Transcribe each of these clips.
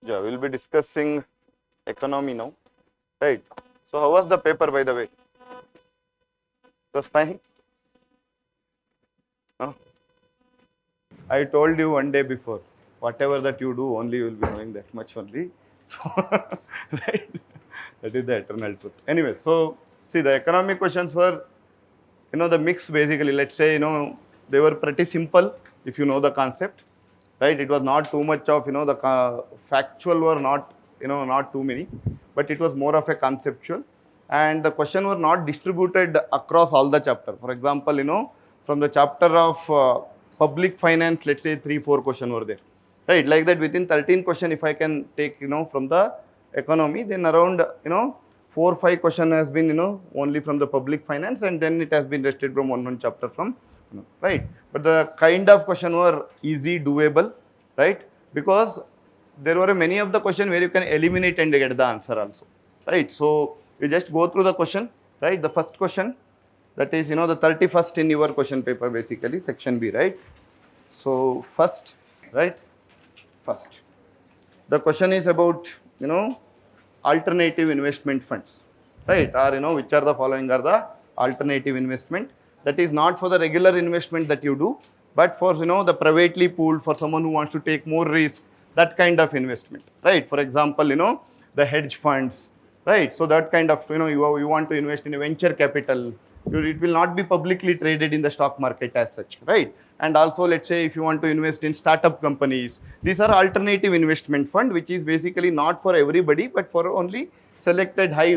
Yeah, we'll be discussing economy now, right? So how was the paper, by the way? It was fine? No? I told you one day before, whatever that you do, only you will be knowing that much only. So, right? That is the eternal truth. Anyway, so see the economic questions were, the mix basically, let's say, they were pretty simple if you know the concept, right? It was not too much of, the factual were not, not too many, but it was more of a conceptual. And the question were not distributed across all the chapter. For example, from the chapter of public finance, let's say 3-4 question were there, right? Like that within 13 question, if I can take, from the economy, then around, 4-5 question has been, only from the public finance, and then it has been rested from one chapter from, right? But the kind of question were easy, doable, right? Because there were many of the question where you can eliminate and get the answer also, right? So you just go through the question, right? The first question, that is, the 31st in your question paper, basically, section B, right? So first, right? First. The question is about, alternative investment funds, right? Or, which are the following are the alternative investment. That is not for the regular investment that you do, but for, the privately pooled, for someone who wants to take more risk, that kind of investment, right? For example, the hedge funds, right? So that kind of, you want to invest in a venture capital, it will not be publicly traded in the stock market as such, right? And also, let's say if you want to invest in startup companies, these are alternative investment fund, which is basically not for everybody, but for only selected high,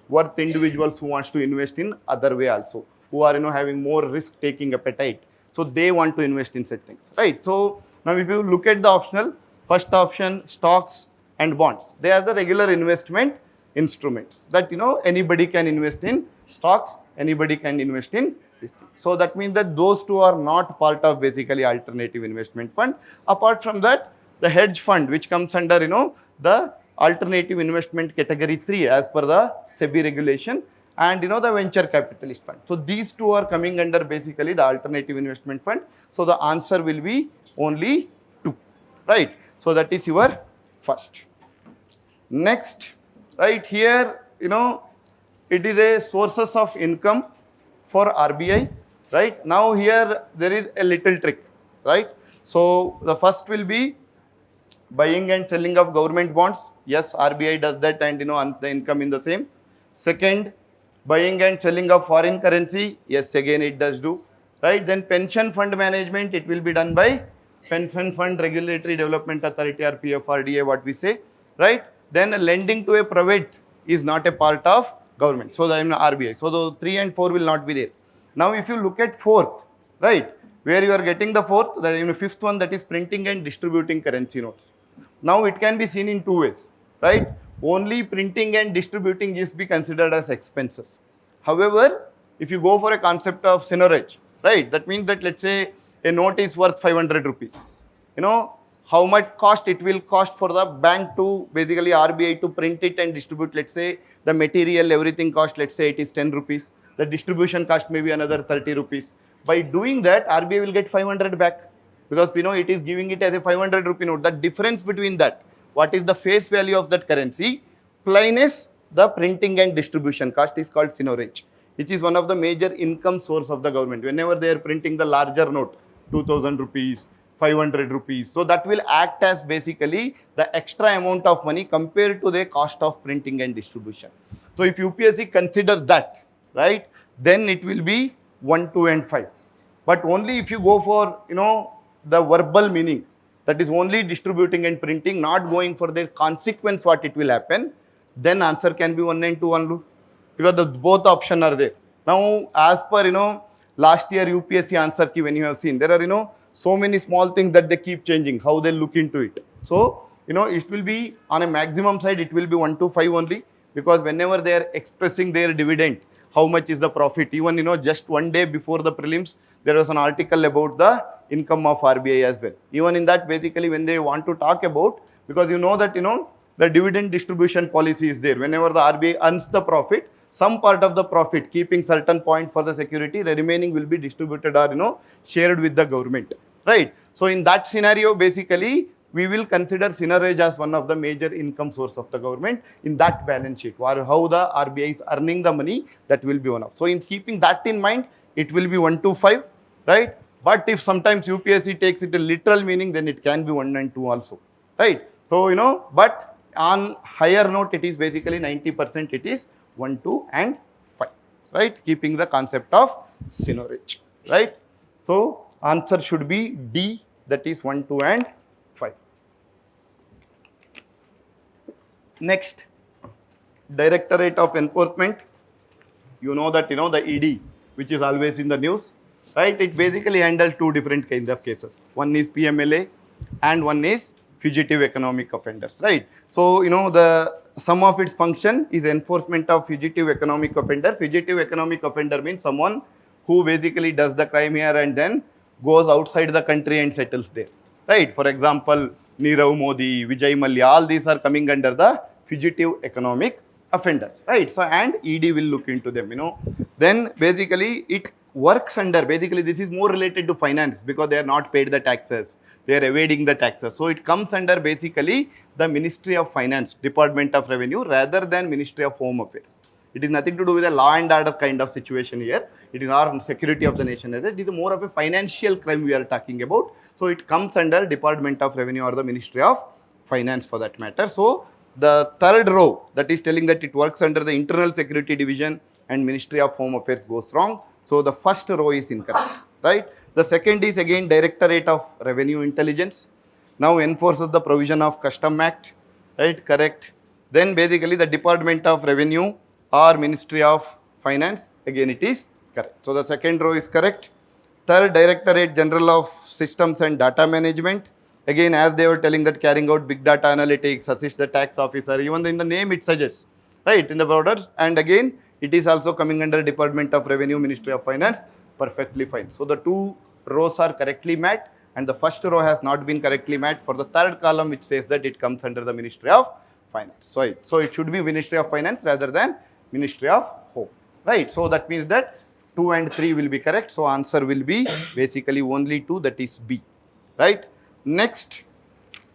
worth individuals who wants to invest in other way also, who are, having more risk taking appetite. So they want to invest in such things, right? So now if you look at the optional, first option, stocks and bonds, they are the regular investment instruments that, anybody can invest in stocks, anybody can invest in this thing. So that means that those two are not part of basically alternative investment fund. Apart from that, the hedge fund, which comes under, the alternative investment category 3 as per the SEBI regulation, and, the venture capitalist fund. So these two are coming under basically the alternative investment fund. So the answer will be only 2, right? So that is your first. Next, right here, it is a sources of income for RBI, right? Now here there is a little trick, right? So the first will be buying and selling of government bonds. Yes, RBI does that, and, the income in the same. Second, buying and selling of foreign currency. Yes, again it does do, right? Then pension fund management, it will be done by Pension Fund Regulatory Development Authority, or PFRDA, what we say, right? Then lending to a private is not a part of government, so the RBI. So the 3 and 4 will not be there. Now if you look at fourth, right, where you are getting the fourth, the fifth one, that is printing and distributing currency notes. Now it can be seen in two ways, right? Only printing and distributing is be considered as expenses. However, if you go for a concept of seigniorage, right, that means that let's say a note is worth 500 rupees. How much cost it will cost for the bank to basically RBI to print it and distribute. Let's say the material, everything cost, let's say it is 10 rupees. The distribution cost may be another 30 rupees. By doing that, RBI will get 500 back, because it is giving it as a 500 rupee note. The difference between that, what is the face value of that currency, minus the printing and distribution cost, is called seigniorage, which is one of the major income source of the government. Whenever they are printing the larger note, 2000 rupees, 500 rupees, so that will act as basically the extra amount of money compared to the cost of printing and distribution. So if UPSC considers that, right, then it will be 1, 2 and 5. But only if you go for, the verbal meaning, that is only distributing and printing, not going for the consequence what it will happen, then answer can be 1 and 2 only, because the both option are there. Now as per, last year UPSC answer key, when you have seen, there are, so many small things that they keep changing, how they look into it. So, it will be on a maximum side, it will be 1 to 5 only, because whenever they are expressing their dividend, how much is the profit, even, just one day before the prelims, there was an article about the income of RBI as well. Even in that, basically, when they want to talk about, because that, the dividend distribution policy is there. Whenever the RBI earns the profit, some part of the profit, keeping certain point for the security, the remaining will be distributed or, shared with the government, right? So in that scenario, basically, we will consider seigniorage as one of the major income source of the government in that balance sheet, or how the RBI is earning the money, that will be one of. So in keeping that in mind, it will be 125, right? But if sometimes UPSC takes it a literal meaning, then it can be 1 and 2 also, right? So, but on higher note, it is basically 90%, it is 1, 2 and 5, right? Keeping the concept of seigniorage, right? So answer should be D, that is 1, 2 and 5. Next, Directorate of Enforcement. You know that, the ED, which is always in the news, right? It basically handles 2 different kinds of cases. One is PMLA and one is fugitive economic offenders, right? So, the sum of its function is enforcement of fugitive economic offender. Fugitive economic offender means someone who basically does the crime here and then goes outside the country and settles there, right? For example, Nirav Modi, Vijay Mallya, all these are coming under the fugitive economic offenders, right? So, and ED will look into them, Then basically it works under, basically this is more related to finance because they are not paid the taxes. They are evading the taxes. So it comes under basically the Ministry of Finance, Department of Revenue, rather than Ministry of Home Affairs. It is nothing to do with a law and order kind of situation here. It is our security of the nation. It is more of a financial crime we are talking about. So it comes under Department of Revenue or the Ministry of Finance for that matter. So the third row that is telling that it works under the Internal Security Division and Ministry of Home Affairs goes wrong. So the first row is incorrect, right? The second is again Directorate of Revenue Intelligence. Now enforces the provision of Custom Act, right? Correct. Then basically the Department of Revenue or Ministry of Finance, again it is correct. So the second row is correct. Third, Directorate General of Systems and Data Management. Again, as they were telling that carrying out big data analytics, assist the tax officer, even in the name it suggests, right, in the border. And again, it is also coming under Department of Revenue, Ministry of Finance, perfectly fine. So the 2 rows are correctly met and the first row has not been correctly met for the third column, which says that it comes under the Ministry of Finance. So it should be Ministry of Finance rather than Ministry of Home, right? So that means that 2 and 3 will be correct. So answer will be basically only 2, that is B, right? Next,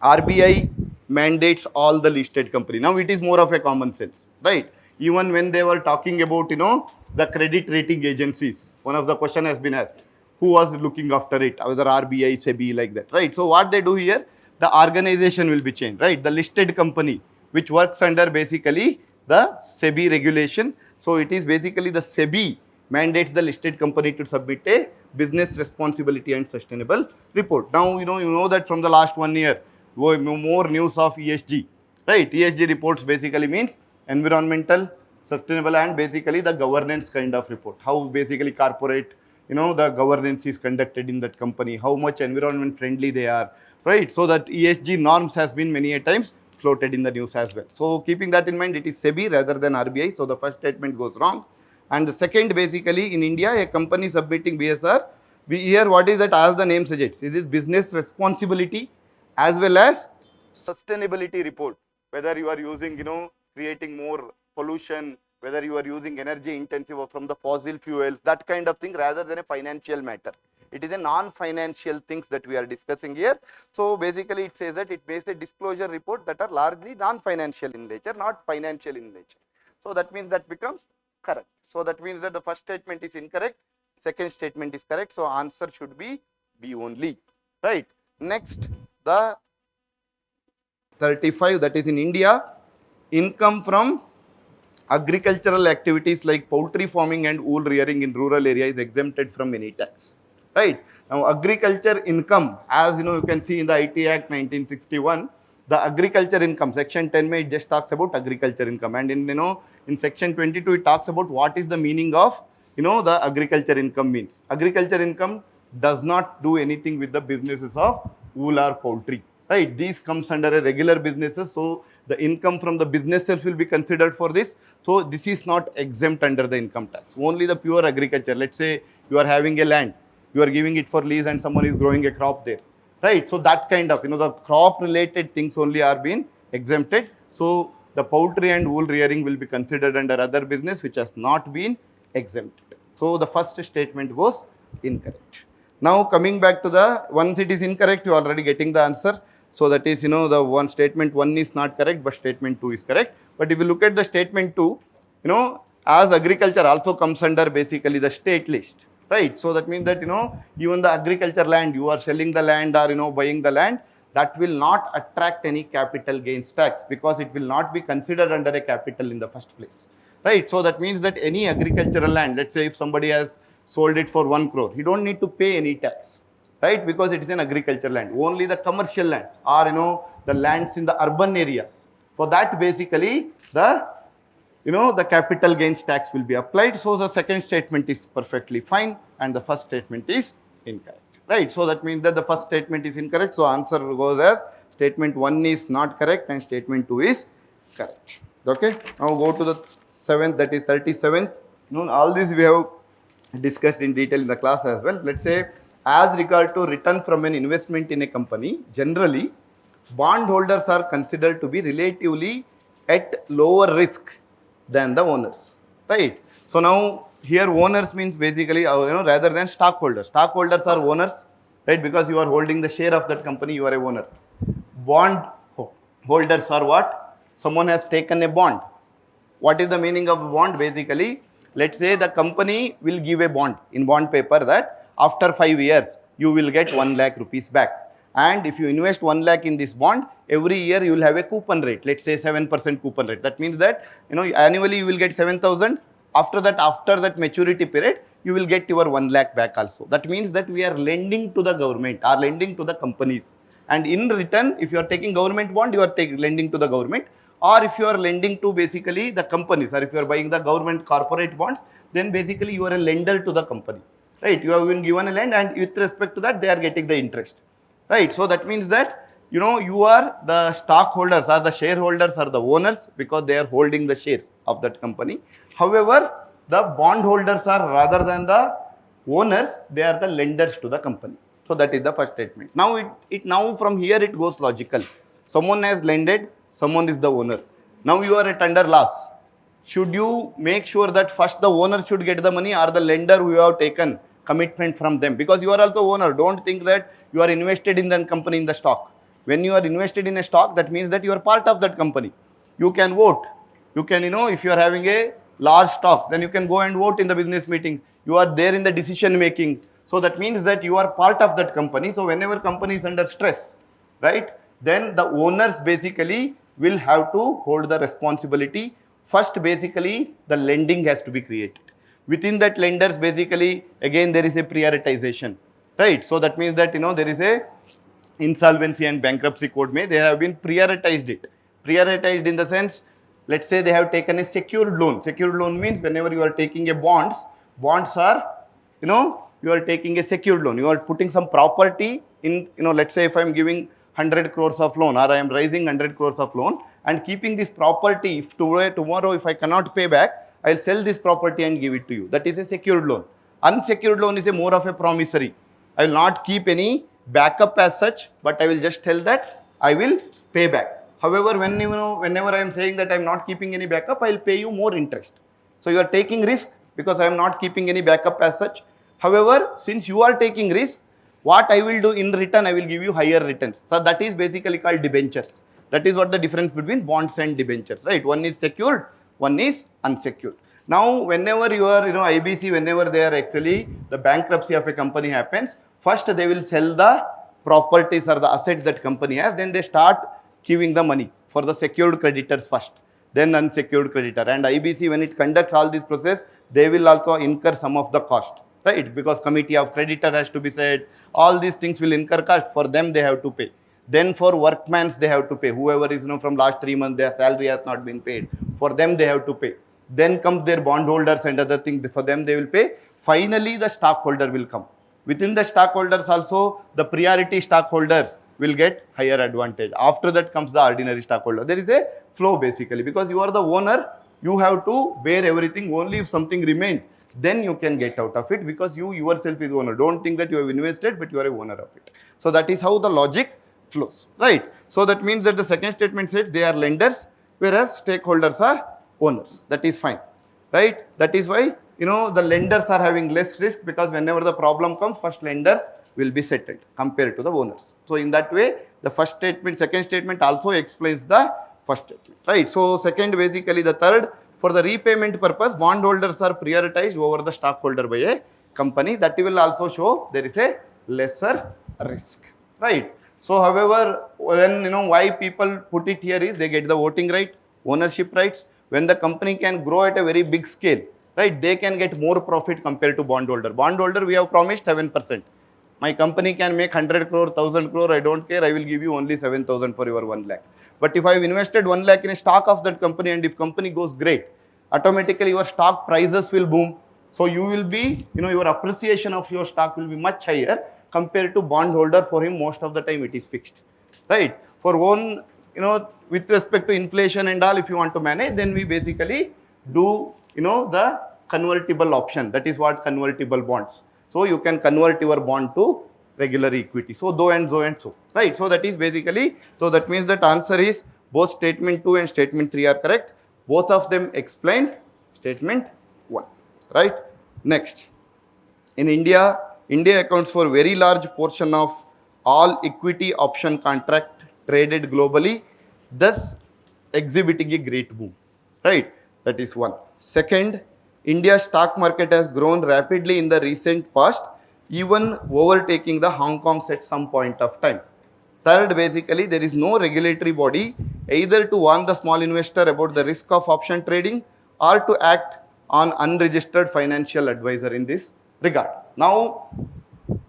RBI mandates all the listed company. Now it is more of a common sense, right? Even when they were talking about, the credit rating agencies, one of the question has been asked, who was looking after it, whether RBI, SEBI, like that, right? So what they do here, the organization will be changed, right? The listed company, which works under basically the SEBI regulation. So it is basically the SEBI mandates the listed company to submit a business responsibility and sustainable report. Now, you know that from the last 1 year, more news of ESG, right? ESG reports basically means environmental, sustainable, and basically the governance kind of report. How basically corporate, the governance is conducted in that company, how much environment friendly they are, right? So that ESG norms has been many a times floated in the news as well. So keeping that in mind, it is SEBI rather than RBI. So the first statement goes wrong. And the second, basically in India, a company submitting BSR, here what is that, as the name suggests, it is business responsibility as well as sustainability report. Whether you are using, creating more pollution, whether you are using energy intensive or from the fossil fuels, that kind of thing, rather than a financial matter. It is a non-financial things that we are discussing here. So basically it says that it makes a disclosure report that are largely non-financial in nature, not financial in nature. So that means that becomes correct. So that means that the first statement is incorrect, second statement is correct. So answer should be B only, right? Next, the 35, that is in India, income from agricultural activities like poultry farming and wool rearing in rural area is exempted from any tax, right? Now agriculture income, as you can see in the IT Act 1961, the agriculture income, section 10 it just talks about agriculture income, and in section 22 it talks about what is the meaning of the agriculture income means. Agriculture income does not do anything with the businesses of wool or poultry, right? These comes under a regular businesses, so the income from the businesses will be considered for this. So this is not exempt under the income tax. Only the pure agriculture. Let's say you are having a land, you are giving it for lease and someone is growing a crop there, right? So that kind of, the crop related things only are being exempted. So the poultry and wool rearing will be considered under other business which has not been exempted. So the first statement goes incorrect. Now coming back to the, once it is incorrect, you are already getting the answer. So that is, the one statement 1 is not correct, but statement 2 is correct. But if you look at the statement 2, as agriculture also comes under basically the state list, right? So that means that, even the agriculture land, you are selling the land or, buying the land, that will not attract any capital gains tax because it will not be considered under a capital in the first place, right? So that means that any agricultural land, let's say if somebody has sold it for 1 crore, he don't need to pay any tax, right? Because it is an agricultural land. Only the commercial lands or, the lands in the urban areas. For that, basically, the capital gains tax will be applied. So the second statement is perfectly fine and the first statement is incorrect, right? So that means that the first statement is incorrect. So answer goes as statement 1 is not correct and statement 2 is correct. Okay. Now go to the 7th, that is 37th. All this we have discussed in detail in the class as well. Let's say as regard to return from an investment in a company, generally bondholders are considered to be relatively at lower risk than the owners, right? So now here owners means basically, rather than stockholders. Stockholders are owners, right? Because you are holding the share of that company, you are a owner. Bond holders are what? Someone has taken a bond. What is the meaning of bond? Basically, let's say the company will give a bond in bond paper that after 5 years, you will get 1 lakh rupees back. And if you invest 1 lakh in this bond, every year you will have a coupon rate, let's say 7% coupon rate. That means that, annually you will get 7,000. After that maturity period, you will get your 1 lakh back also. That means that we are lending to the government or lending to the companies. And in return, if you are taking government bond, you are lending to the government. Or if you are lending to basically the companies, or if you are buying the government corporate bonds, then basically you are a lender to the company, right? You have been given a land and with respect to that, they are getting the interest, right? So that means that, you are the stockholders or the shareholders or the owners because they are holding the shares of that company. However, the bondholders are rather than the owners, they are the lenders to the company. So that is the first statement. Now now from here it goes logical. Someone has lended, someone is the owner. Now you are at under loss. Should you make sure that first the owner should get the money or the lender who you have taken commitment from them? Because you are also owner. Don't think that you are invested in that company in the stock. When you are invested in a stock, that means that you are part of that company. You can vote. You can, if you are having a large stock, then you can go and vote in the business meeting. You are there in the decision making. So that means that you are part of that company. So whenever company is under stress, right, then the owners basically will have to hold the responsibility. First, basically, the lending has to be created. Within that lenders, basically, again, there is a prioritization, right? So that means that, there is a insolvency and bankruptcy code they have been prioritized it. Prioritized in the sense, let's say they have taken a secured loan. Secured loan means whenever you are taking a bonds are, you are taking a secured loan. You are putting some property in, let's say if I am giving 100 crores of loan or I am raising 100 crores of loan and keeping this property, if tomorrow if I cannot pay back, I will sell this property and give it to you. That is a secured loan. Unsecured loan is a more of a promissory. I will not keep any backup as such, but I will just tell that I will pay back. However, whenever I am saying that I am not keeping any backup, I will pay you more interest. So you are taking risk because I am not keeping any backup as such. However, since you are taking risk, what I will do in return, I will give you higher returns. So that is basically called debentures. That is what the difference between bonds and debentures, right? One is secured, one is unsecured. Now, whenever you are, IBC, whenever they are actually, the bankruptcy of a company happens, first they will sell the properties or the assets that company has, then they start giving the money for the secured creditors first, then unsecured creditor. And IBC, when it conducts all this process, they will also incur some of the cost, right? Because committee of creditor has to be said, all these things will incur cost. For them, they have to pay. Then for workmans, they have to pay. Whoever is, from last 3 months, their salary has not been paid. For them, they have to pay. Then comes their bondholders and other things. For them, they will pay. Finally, the stockholder will come. Within the stockholders also, the priority stockholders will get higher advantage. After that comes the ordinary stockholder. There is a flow basically, because you are the owner, you have to bear everything. Only if something remains, then you can get out of it, because you yourself is owner. Don't think that you have invested, but you are a owner of it. So that is how the logic flows, right? So that means that the second statement says they are lenders, whereas stakeholders are owners. That is fine, right? That is why, the lenders are having less risk, because whenever the problem comes, first lenders will be settled compared to the owners. So in that way, the first statement, second statement also explains the first statement, right? So second, basically the third, for the repayment purpose, bondholders are prioritized over the stockholder by a company. That will also show there is a lesser risk, right? So however, when why people put it here is they get the voting right, ownership rights. When the company can grow at a very big scale, right, they can get more profit compared to bondholder. Bondholder, we have promised 7%. My company can make 100 crore, 1000 crore, I don't care, I will give you only 7,000 for your 1 lakh. But if I have invested 1 lakh in a stock of that company and if company goes great, automatically your stock prices will boom. So you will be, your appreciation of your stock will be much higher compared to bondholder. For him, most of the time it is fixed, right? For one, with respect to inflation and all, if you want to manage, then we basically do, the convertible option. That is what convertible bonds. So you can convert your bond to regular equity. So though and so and so, right? So that is basically, so that means that answer is both statement 2 and statement 3 are correct. Both of them explain statement 1, right? Next, in India, India accounts for very large portion of all equity option contract traded globally, thus exhibiting a great boom, right? That is one. Second, India's stock market has grown rapidly in the recent past, even overtaking the Hong Kong's at some point of time. Third, basically, there is no regulatory body either to warn the small investor about the risk of option trading or to act on unregistered financial advisor in this regard. Now,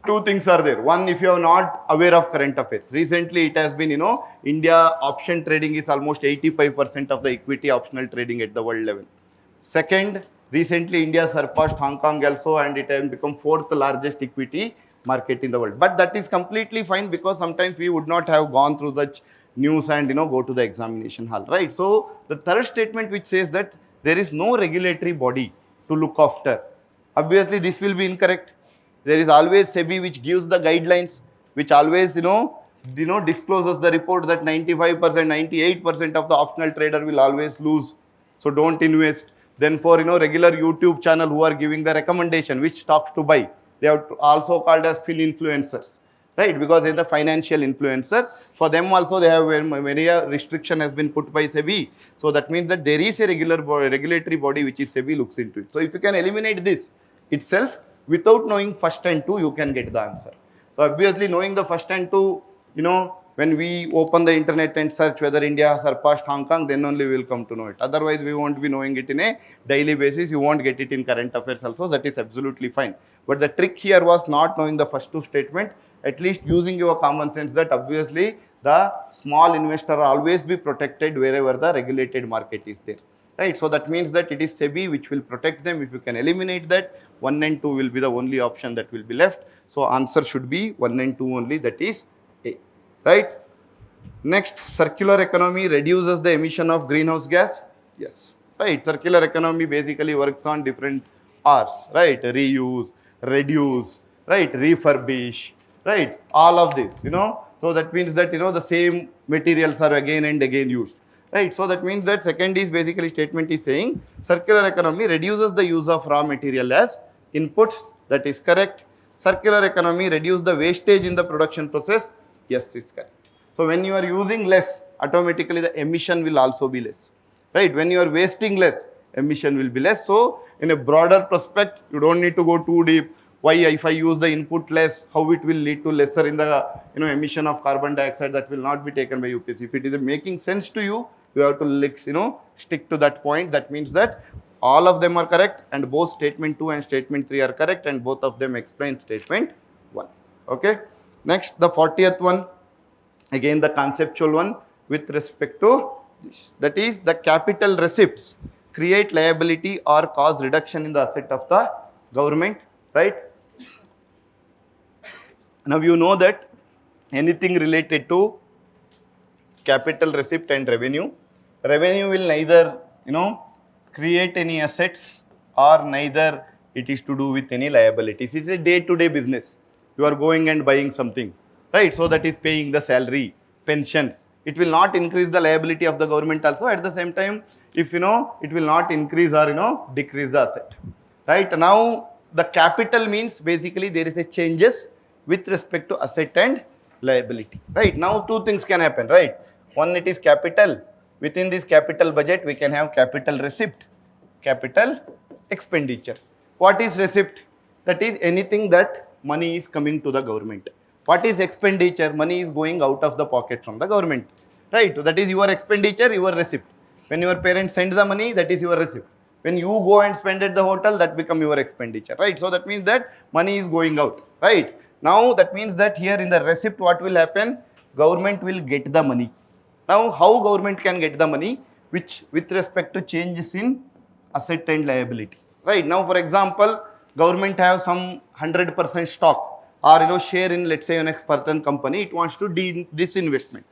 two things are there. One, if you are not aware of current affairs, recently it has been, India option trading is almost 85% of the equity optional trading at the world level. Second, recently India surpassed Hong Kong also and it has become 4th largest equity market in the world. But that is completely fine because sometimes we would not have gone through such news and go to the examination hall, right? So the third statement which says that there is no regulatory body to look after, obviously this will be incorrect. There is always SEBI which gives the guidelines, which always discloses the report that 95%, 98% of the optional trader will always lose. So don't invest. Then for regular YouTube channel who are giving the recommendation which stocks to buy, they are also called as fin influencers, right? Because they are the financial influencers. For them also they have very restriction has been put by SEBI. So that means that there is a regulatory body which is SEBI looks into it. So if you can eliminate this itself, without knowing first and two, you can get the answer. So obviously knowing the first and two, when we open the internet and search whether India has surpassed Hong Kong, then only we will come to know it. Otherwise, we won't be knowing it in a daily basis. You won't get it in current affairs also. That is absolutely fine. But the trick here was not knowing the first two statement, at least using your common sense that obviously the small investor always be protected wherever the regulated market is there. Right, so that means that it is SEBI which will protect them. If you can eliminate that, 1 and 2 will be the only option that will be left. So answer should be 1 and 2 only, that is A, right? Next, circular economy reduces the emission of greenhouse gas. Yes, right. Circular economy basically works on different R's, right? Reuse, reduce, right? Refurbish, right? All of this, So that means that, the same materials are again and again used. Right, so that means that second is basically statement is saying circular economy reduces the use of raw material as inputs. That is correct. Circular economy reduces the wastage in the production process. Yes, it's correct. So when you are using less, automatically the emission will also be less. Right, when you are wasting less, emission will be less. So in a broader prospect, you don't need to go too deep. Why, if I use the input less, how it will lead to lesser in the emission of carbon dioxide, that will not be taken by UPSC. If it is making sense to you, you have to stick to that point. That means that all of them are correct and both statement 2 and statement 3 are correct and both of them explain statement 1. Okay. Next, the 40th one, again the conceptual one with respect to this. That is the capital receipts create liability or cause reduction in the asset of the government, right? Now you know that anything related to capital receipt and revenue will neither create any assets or neither it is to do with any liabilities. It's a day-to-day business. You are going and buying something, right? So that is paying the salary, pensions. It will not increase the liability of the government also. At the same time, if it will not increase or decrease the asset, right? Now the capital means basically there is a changes with respect to asset and liability, right? Now two things can happen, right? One, it is capital. Within this capital budget, we can have capital receipt, capital expenditure. What is receipt? That is anything that money is coming to the government. What is expenditure? Money is going out of the pocket from the government, right? That is your expenditure, your receipt. When your parents send the money, that is your receipt. When you go and spend at the hotel, that become your expenditure, right? So that means that money is going out, right? Now that means that here in the receipt, what will happen? Government will get the money. Now how government can get the money? Which with respect to changes in asset and liability, right? Now for example, government have some 100% stock or share in, let's say, an certain company, it wants to disinvestment.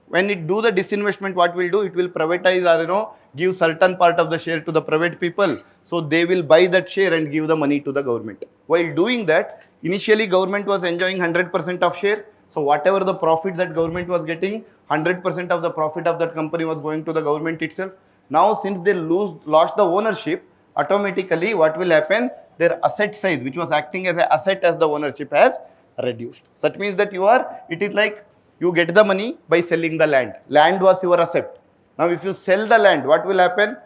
When it do the disinvestment, what will do? It will privatize or give certain part of the share to the private people. So they will buy that share and give the money to the government. While doing that, initially government was enjoying 100% of share. So whatever the profit that government was getting, 100% of the profit of that company was going to the government itself. Now since they lost the ownership, automatically what will happen? Their asset size, which was acting as an asset as the ownership, has reduced. So that means that it is like you get the money by selling the land. Land was your asset. Now if you sell the land, what will happen?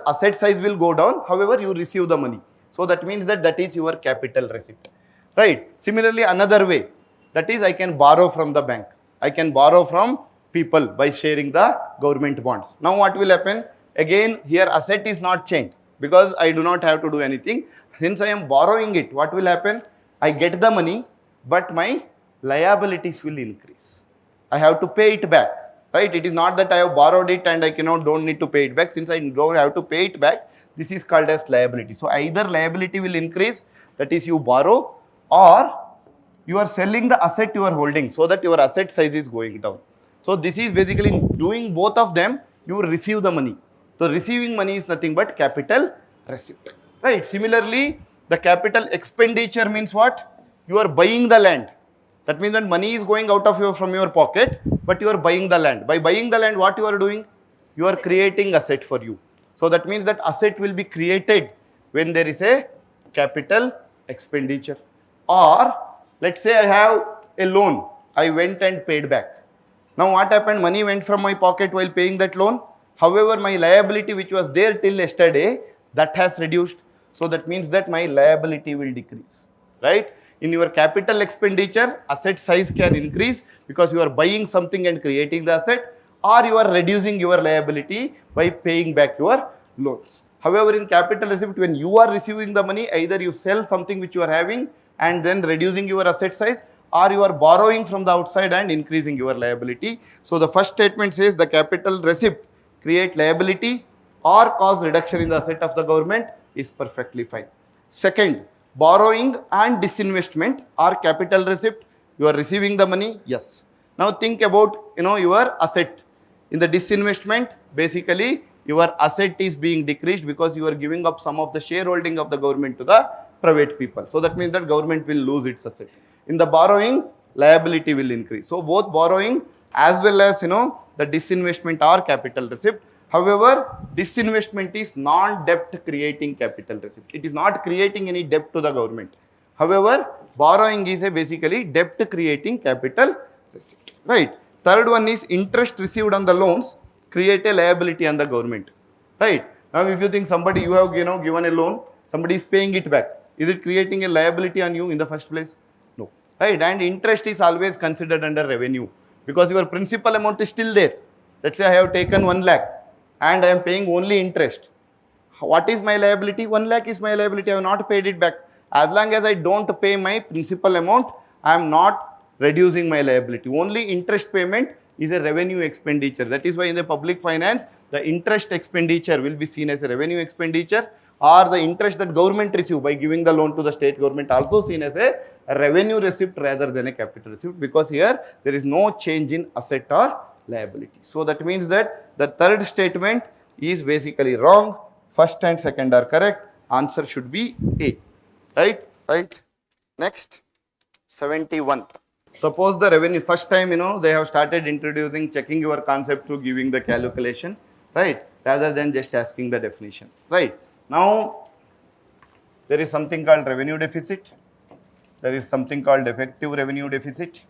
Asset size will go down, however you receive the money. So that means that is your capital receipt, right? Similarly, another way, that is I can borrow from the bank. I can borrow from people by sharing the government bonds. Now what will happen? Again, here asset is not changed because I do not have to do anything. Since I am borrowing it, what will happen? I get the money, but my liabilities will increase. I have to pay it back, right? It is not that I have borrowed it and I don't need to pay it back. Since I don't have to pay it back, this is called as liability. So either liability will increase, that is you borrow, or you are selling the asset you are holding so that your asset size is going down. So this is basically doing both of them, you receive the money. So receiving money is nothing but capital receipt, right? Similarly, the capital expenditure means what? You are buying the land. That means that money is going out of from your pocket, but you are buying the land. By buying the land, what you are doing? You are creating asset for you. So that means that asset will be created when there is a capital expenditure. Or let's say I have a loan, I went and paid back. Now what happened? Money went from my pocket while paying that loan. However, my liability which was there till yesterday, that has reduced. So that means that my liability will decrease, right? In your capital expenditure, asset size can increase because you are buying something and creating the asset, or you are reducing your liability by paying back your loans. However, in capital receipt, when you are receiving the money, either you sell something which you are having and then reducing your asset size, or you are borrowing from the outside and increasing your liability. So the first statement says the capital receipt create liability or cause reduction in the asset of the government is perfectly fine. Second, borrowing and disinvestment are capital receipt. You are receiving the money, yes. Now think about your asset. In the disinvestment, basically your asset is being decreased because you are giving up some of the shareholding of the government to the private people. So that means that government will lose its asset. In the borrowing, liability will increase. So both borrowing as well as the disinvestment are capital receipt. However, disinvestment is non-debt creating capital receipt. It is not creating any debt to the government. However, borrowing is a basically debt creating capital receipt, right? Third one is interest received on the loans create a liability on the government, right? Now if you think somebody you have given a loan, somebody is paying it back, is it creating a liability on you in the first place? No, right? And interest is always considered under revenue because your principal amount is still there. Let's say I have taken 1 lakh and I am paying only interest. What is my liability? 1 lakh is my liability. I have not paid it back. As long as I don't pay my principal amount, I am not reducing my liability. Only interest payment is a revenue expenditure. That is why in the public finance, the interest expenditure will be seen as a revenue expenditure, or the interest that government receive by giving the loan to the state government also seen as a revenue receipt rather than a capital receipt, because here there is no change in asset or liability. So that means that the third statement is basically wrong. First and second are correct. Answer should be A. Right. Next, 71. Suppose the revenue, first time they have started introducing checking your concept through giving the calculation, right? Rather than just asking the definition, right? Now, there is something called revenue deficit. There is something called effective revenue deficit.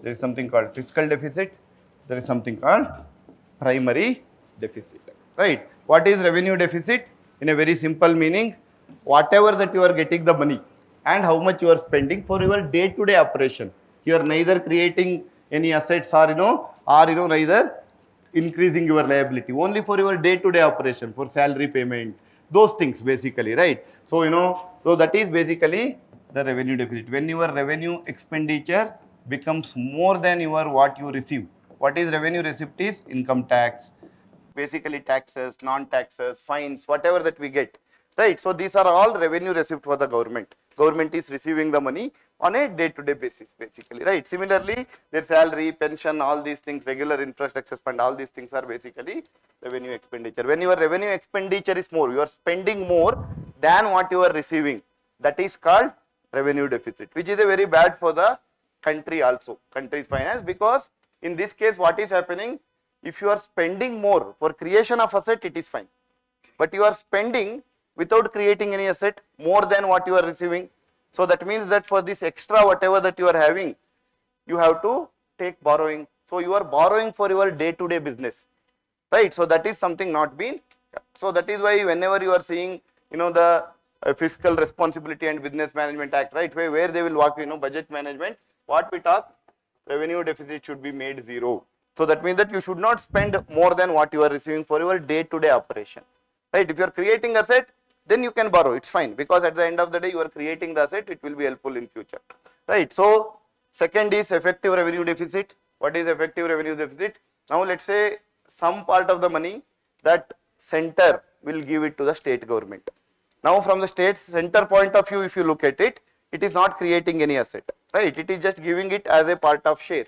There is something called fiscal deficit. There is something called primary deficit. Right? What is revenue deficit? In a very simple meaning, whatever that you are getting the money and how much you are spending for your day-to-day operation. You are neither creating any assets or neither increasing your liability, only for your day-to-day operation, for salary payment, those things basically, right? So so that is basically the revenue deficit. When your revenue expenditure becomes more than your what you receive. What is revenue receipt? Is income tax, basically taxes, non-taxes, fines, whatever that we get, right? So these are all revenue receipt for the government. Government is receiving the money on a day-to-day basis, basically, right? Similarly, their salary, pension, all these things, regular infrastructure fund, all these things are basically revenue expenditure. When your revenue expenditure is more, you are spending more than what you are receiving. That is called revenue deficit, which is a very bad for the country also, country's finance, because in this case, what is happening? If you are spending more for creation of asset, it is fine. But you are spending without creating any asset more than what you are receiving. So that means that for this extra whatever that you are having, you have to take borrowing. So you are borrowing for your day-to-day business, right? So that is something not being. So that is why whenever you are seeing, the Fiscal Responsibility and Business Management Act, right, where they will work, budget management, what we talk, revenue deficit should be made zero. So that means that you should not spend more than what you are receiving for your day-to-day operation, right? If you are creating asset, then you can borrow, it's fine, because at the end of the day you are creating the asset, it will be helpful in future, right? So second is effective revenue deficit. What is effective revenue deficit? Now let's say some part of the money that center will give it to the state government. Now from the state center point of view, if you look at it, it is not creating any asset, right? It is just giving it as a part of share,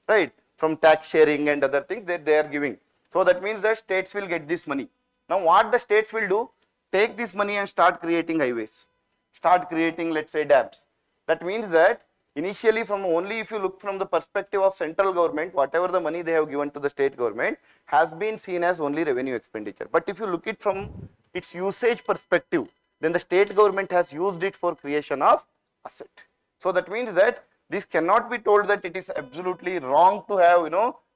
right? From tax sharing and other things that they are giving. So that means the states will get this money. Now what the states will do, take this money and start creating highways, start creating, let's say, dams. That means that initially, from only if you look from the perspective of central government, whatever the money they have given to the state government has been seen as only revenue expenditure. But if you look it from its usage perspective, then the state government has used it for creation of asset. So that means that this cannot be told that it is absolutely wrong to have,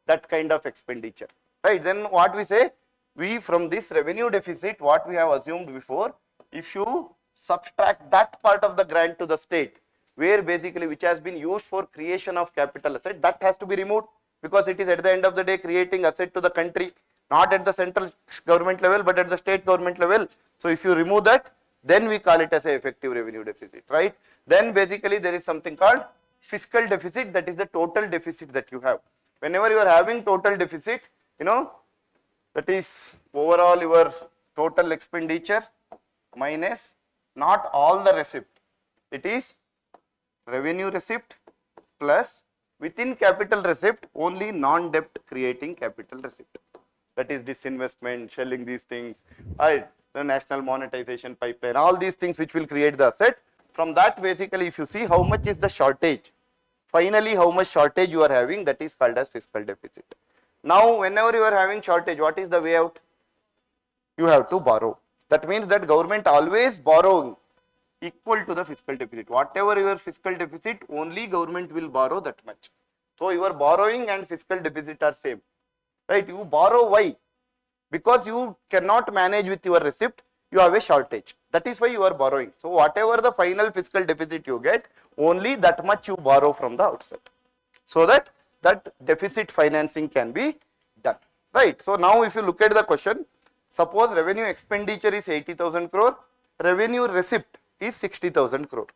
that kind of expenditure, right? Then what we say, we from this revenue deficit, what we have assumed before, if you subtract that part of the grant to the state, where basically which has been used for creation of capital asset, that has to be removed, because it is at the end of the day creating asset to the country, not at the central government level, but at the state government level. So if you remove that, then we call it as a effective revenue deficit, right? Then basically there is something called fiscal deficit, that is the total deficit that you have. Whenever you are having total deficit, that is overall your total expenditure minus not all the receipt. It is revenue receipt plus within capital receipt only non-debt creating capital receipt. That is disinvestment, selling these things, right? The national monetization pipeline, all these things which will create the asset. From that, basically, if you see how much is the shortage, finally how much shortage you are having, that is called as fiscal deficit. Now whenever you are having shortage, what is the way out? You have to borrow. That means that government always borrowing equal to the fiscal deficit. Whatever your fiscal deficit, only government will borrow that much. So your borrowing and fiscal deficit are same, right? You borrow, why? Because you cannot manage with your receipt, you have a shortage. That is why you are borrowing. So whatever the final fiscal deficit you get, only that much you borrow from the outset, so that deficit financing can be done, right? So now if you look at the question, suppose revenue expenditure is 80,000 crore, revenue receipt is 60,000 crore.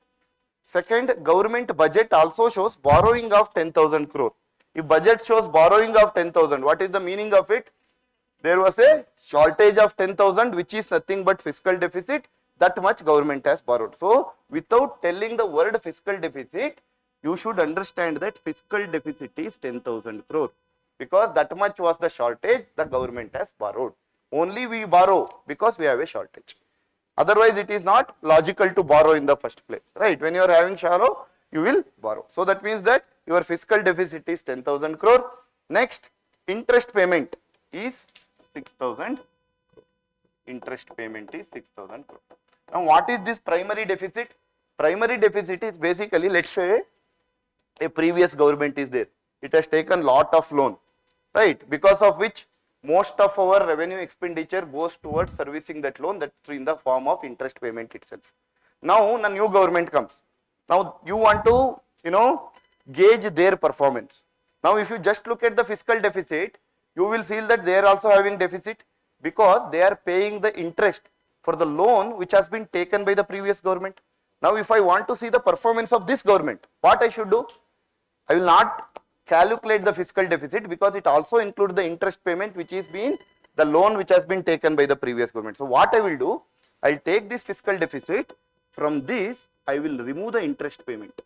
Second, government budget also shows borrowing of 10,000 crore. If budget shows borrowing of 10,000, what is the meaning of it? There was a shortage of 10,000, which is nothing but fiscal deficit. That much government has borrowed. So without telling the word fiscal deficit, you should understand that fiscal deficit is 10,000 crore, because that much was the shortage the government has borrowed. Only we borrow because we have a shortage. Otherwise, it is not logical to borrow in the first place, right? When you are having shallow, you will borrow. So that means that your fiscal deficit is 10,000 crore. Next, interest payment is 6,000 crore. Interest payment is 6,000 crore. Now, what is this primary deficit? Primary deficit is basically, let's say, a previous government is there. it has taken lot of loan, right? Because of which most of our revenue expenditure goes towards servicing that loan, that in the form of interest payment itself. Now the new government comes. Now you want to, gauge their performance. Now if you just look at the fiscal deficit, you will see that they are also having deficit because they are paying the interest for the loan which has been taken by the previous government. Now if I want to see the performance of this government, what I should do? I will not calculate the fiscal deficit because it also includes the interest payment which is being the loan which has been taken by the previous government. So what I will do, I will take this fiscal deficit, from this I will remove the interest payment,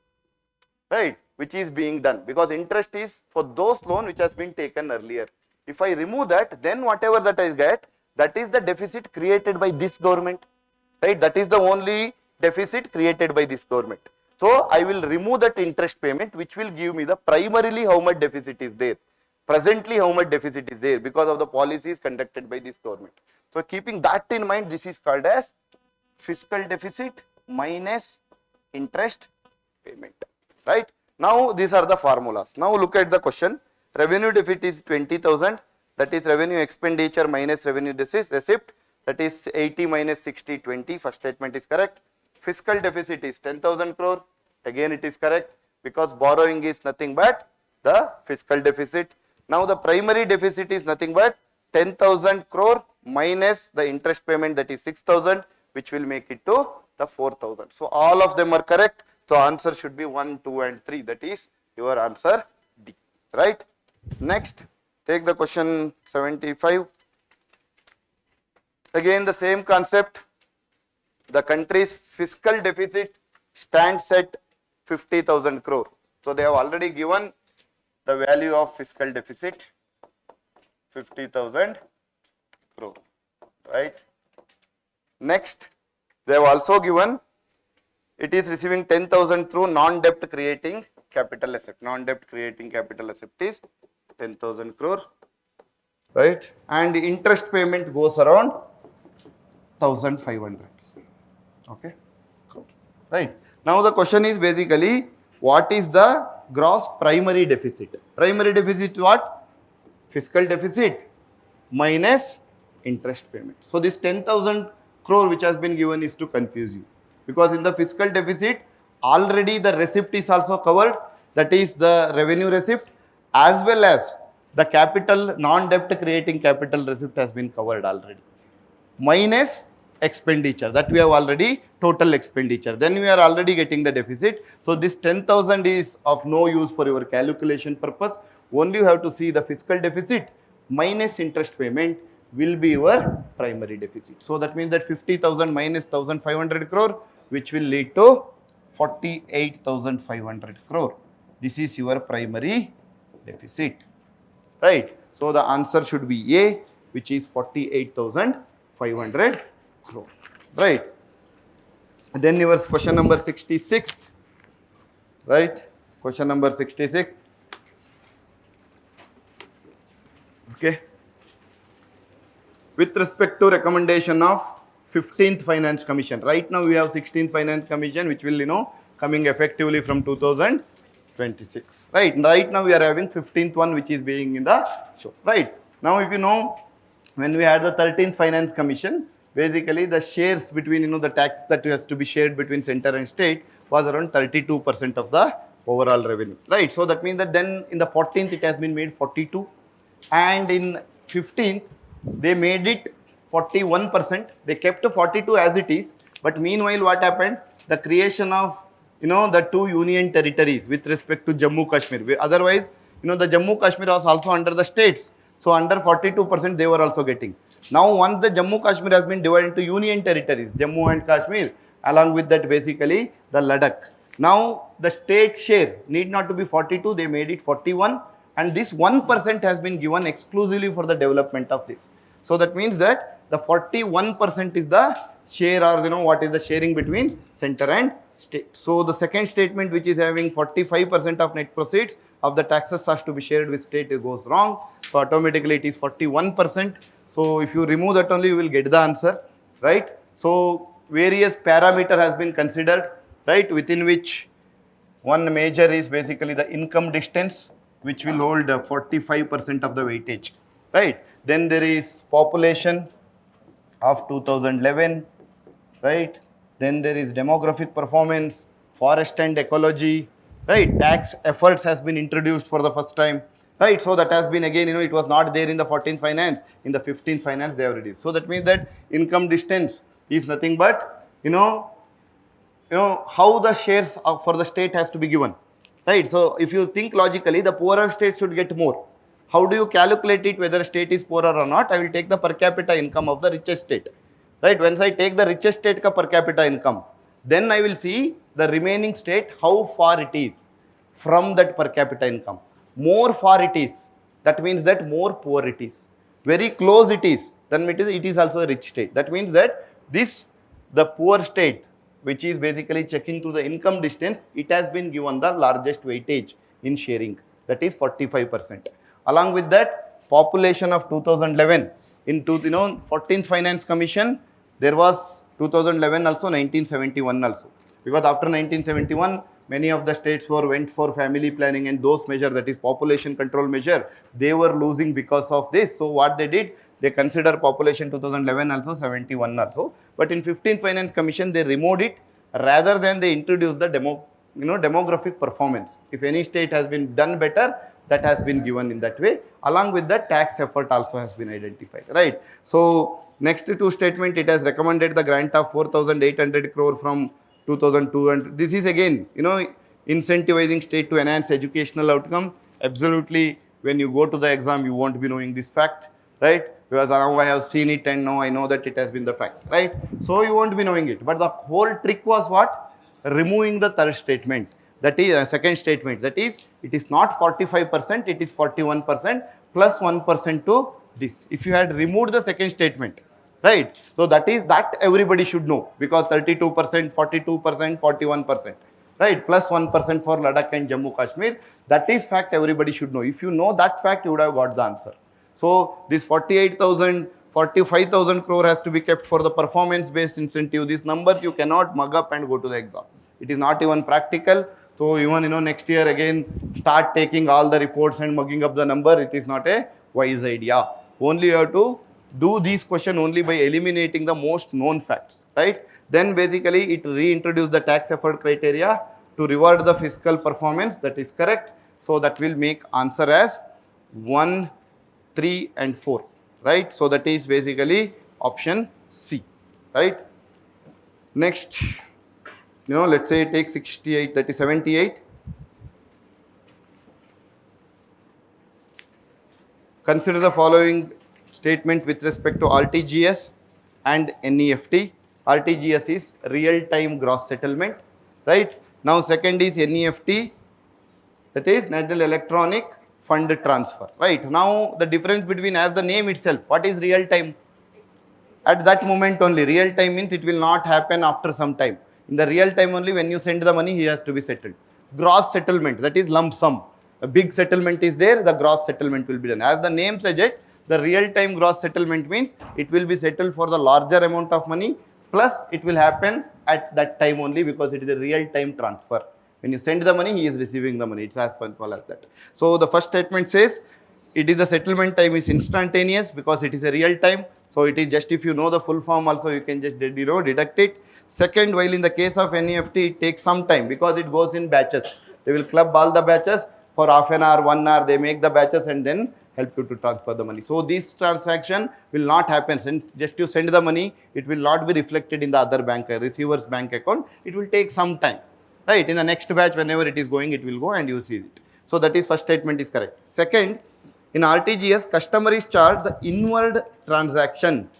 right, which is being done, because interest is for those loan which has been taken earlier. If I remove that, then whatever that I get, that is the deficit created by this government, right? That is the only deficit created by this government. So I will remove that interest payment, which will give me the primarily how much deficit is there, presently how much deficit is there because of the policies conducted by this government. So keeping that in mind, this is called as fiscal deficit minus interest payment, right? Now these are the formulas. Now look at the question. Revenue deficit is 20,000, that is revenue expenditure minus revenue receipt, that is 80 minus 60, 20, first statement is correct. Fiscal deficit is 10,000 crore, again it is correct because borrowing is nothing but the fiscal deficit. Now the primary deficit is nothing but 10,000 crore minus the interest payment, that is 6,000, which will make it to the 4,000. So all of them are correct. So answer should be 1, 2 and 3, that is your answer D, right? Next, take the question 75. Again the same concept. The country's fiscal deficit stands at 50,000 crore. So they have already given the value of fiscal deficit 50,000 crore, right? Next, they have also given it is receiving 10,000 through non-debt creating capital asset. Non-debt creating capital asset is 10,000 crore, right? And interest payment goes around 1,500. Okay, right. Now the question is basically, what is the gross primary deficit? Primary deficit what? Fiscal deficit minus interest payment. So this 10,000 crore which has been given is to confuse you, because in the fiscal deficit already the receipt is also covered, that is the revenue receipt, as well as the capital non-debt creating capital receipt has been covered already, minus expenditure, that we have already total expenditure, then we are already getting the deficit. So this 10,000 is of no use for your calculation purpose. Only you have to see the fiscal deficit minus interest payment will be your primary deficit. So that means that 50,000 minus 1,500 crore, which will lead to 48,500 crore. This is your primary deficit, right? So the answer should be A, which is 48,500 crore, right? Then your question number 66, right? Question number 66. Okay. With respect to recommendation of 15th Finance Commission, right now we have 16th Finance Commission, which will coming effectively from 2026, right? Right now we are having 15th one, which is being in the show, right? Now if you know, when we had the 13th Finance Commission, basically the shares between the tax that has to be shared between center and state was around 32% of the overall revenue, right? So that means that then in the 14th it has been made 42, and in 15th they made it 41%. They kept 42 as it is, but meanwhile what happened? The creation of the two union territories with respect to Jammu Kashmir. Otherwise, the Jammu Kashmir was also under the states, so under 42% they were also getting. Now once the Jammu Kashmir has been divided into union territories, Jammu and Kashmir, along with that basically the Ladakh. Now the state share need not to be 42, they made it 41, and this 1% has been given exclusively for the development of this. So that means that the 41% is the share, or what is the sharing between center and state. So the second statement, which is having 45% of net proceeds of the taxes has to be shared with state, it goes wrong. So automatically it is 41%. So if you remove that only, you will get the answer, right? So various parameter has been considered, right, within which one major is basically the income distance, which will hold 45% of the weightage, right? Then there is population of 2011, right? Then there is demographic performance, forest and ecology, right? Tax efforts has been introduced for the first time, right? So that has been again, it was not there in the 14th finance. In the 15th finance, they have reduced. So that means that income distance is nothing but, how the shares for the state has to be given, right? So if you think logically, the poorer state should get more. How do you calculate it whether a state is poorer or not? I will take the per capita income of the richest state, right? Once I take the richest state ka per capita income, then I will see the remaining state how far it is from that per capita income. More far it is, that means that more poor it is. Very close it is, then it is also a rich state. That means that the poor state, which is basically checking to the income distance, it has been given the largest weightage in sharing, that is 45%. Along with that, population of 2011, in 14th Finance Commission, there was 2011 also, 1971 also. Because after 1971, many of the states went for family planning, and those measures, that is population control measure, they were losing because of this. So what they did, they consider population 2011 also, 71 also. But in 15th Finance Commission, they removed it, rather than they introduced the demographic performance. If any state has been done better, that has been given in that way. Along with that, tax effort also has been identified, right? So next two statement, it has recommended the grant of 4,800 crore from 2002, and this is again, incentivizing state to enhance educational outcome. Absolutely, when you go to the exam, you won't be knowing this fact, right? Because now I have seen it and now I know that it has been the fact, right? So you won't be knowing it. But the whole trick was what? Removing the third statement. That is a second statement. That is, it is not 45%, it is 41% plus 1% to this. If you had removed the second statement, right? So that everybody should know, because 32%, 42%, 41%, right? Plus 1% for Ladakh and Jammu Kashmir. That is fact everybody should know. If you know that fact, you would have got the answer. So this 48,000, 45,000 crore has to be kept for the performance based incentive. These numbers you cannot mug up and go to the exam. It is not even practical. So even next year again start taking all the reports and mugging up the number. It is not a wise idea. Only you have to do these questions only by eliminating the most known facts, right? Then basically it reintroduce the tax effort criteria to reward the fiscal performance. That is correct. So that will make answer as 1, 3 and 4, right? So that is basically option C, right? Next, let's say take 68, that is 78. Consider the following statement with respect to RTGS and NEFT. RTGS is real-time gross settlement, right? Now second is NEFT, that is National Electronic Fund Transfer, right? Now the difference between, as the name itself, what is real-time? At that moment only. Real-time means it will not happen after some time. In the real time only, when you send the money, he has to be settled. Gross settlement, that is lump sum. A big settlement is there, the gross settlement will be done. As the name suggests, the real time gross settlement means it will be settled for the larger amount of money, plus it will happen at that time only, because it is a real time transfer. When you send the money, he is receiving the money. It's as simple as that. So the first statement says it is the settlement time is instantaneous, because it is a real time. So it is just, if you know the full form also, you can just deduct it. Second, while in the case of NEFT, it takes some time because it goes in batches. They will club all the batches for half an hour, 1 hour, they make the batches and then help you to transfer the money. So this transaction will not happen. And just you send the money, it will not be reflected in the other bank, receiver's bank account. It will take some time, right? In the next batch, whenever it is going, it will go and you see it. So that is first statement is correct. Second, in RTGS, customer is charged the inward transaction,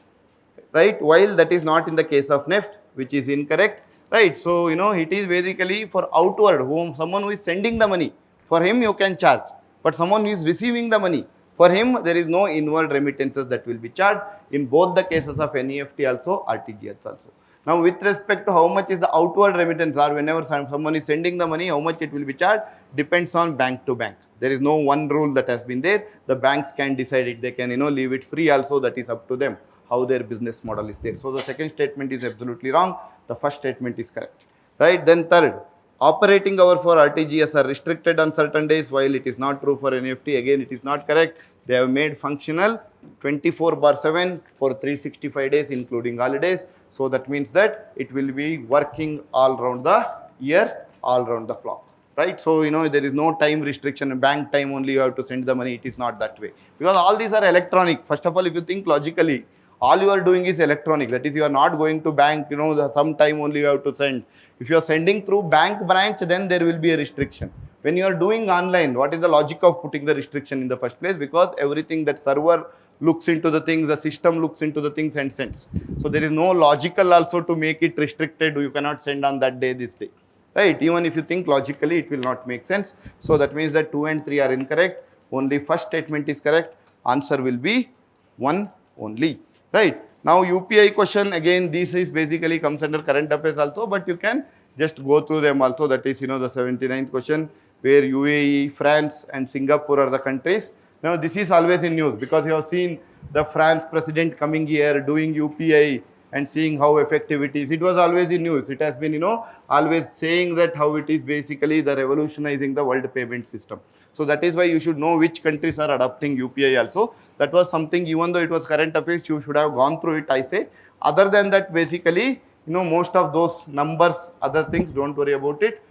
right? While that is not in the case of NEFT, which is incorrect, right? So, it is basically for outward, someone who is sending the money, for him you can charge. But someone who is receiving the money, for him there is no inward remittances that will be charged in both the cases of NEFT also, RTGS also. Now, with respect to how much is the outward remittance, or whenever someone is sending the money, how much it will be charged, depends on bank to bank. There is no one rule that has been there. The banks can decide it. They can, leave it free also. That is up to them, how their business model is there. So the second statement is absolutely wrong. The first statement is correct, right? Then third, Operating hour for RTGS are restricted on certain days, while it is not true for NEFT. Again, it is not correct. They have made functional 24/7 for 365 days, including holidays. So that means that it will be working all around the year, all around the clock. Right? So, there is no time restriction. Bank time only you have to send the money. It is not that way. Because all these are electronic. First of all, if you think logically, all you are doing is electronic. That is, you are not going to bank, some time only you have to send. If you are sending through bank branch, then there will be a restriction. When you are doing online, what is the logic of putting the restriction in the first place? Because everything that server looks into the things, the system looks into the things and sends. So there is no logical also to make it restricted. You cannot send on that day, this day. Right? Even if you think logically, it will not make sense. So that means that 2 and 3 are incorrect. Only first statement is correct. Answer will be 1 only. Right? Now UPI question, again, this is basically comes under current affairs also, but you can just go through them also. That is, the 79th question, where UAE, France and Singapore are the countries. Now this is always in news because you have seen the France president coming here, doing UPI and seeing how effective it is. It was always in news. It has been, always saying that how it is basically the revolutionizing the world payment system. So that is why you should know which countries are adopting UPI also. That was something, even though it was current affairs, you should have gone through it, I say. Other than that, basically, most of those numbers, other things, don't worry about it.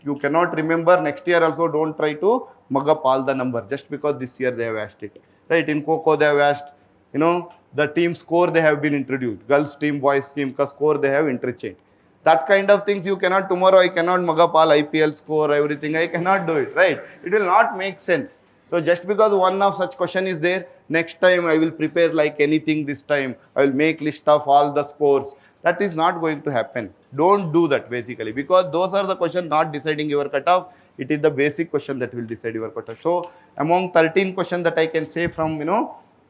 You cannot remember. Next year also, don't try to mug up all the number just because this year they have asked it. Right? In Coco, they have asked, the team score they have been introduced. Girls team, boys team, score they have interchanged. That kind of things you cannot, tomorrow I cannot mug up all IPL score, everything. I cannot do it, right? It will not make sense. So just because one of such question is there, next time I will prepare like anything this time. I will make list of all the scores. That is not going to happen. Don't do that basically, because those are the questions not deciding your cutoff. It is the basic question that will decide your cutoff. So among 13 questions that I can say from,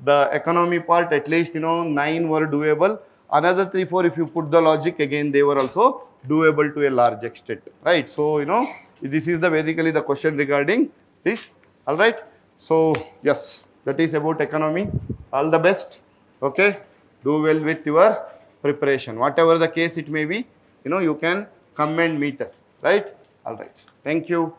the economy part, at least, 9 were doable. Another 3, 4, if you put the logic, again, they were also doable to a large extent, right? So, this is the basically the question regarding this, all right? So, yes, that is about economy. All the best, okay? Do well with your preparation. Whatever the case it may be, you can come and meet us, right? All right. Thank you.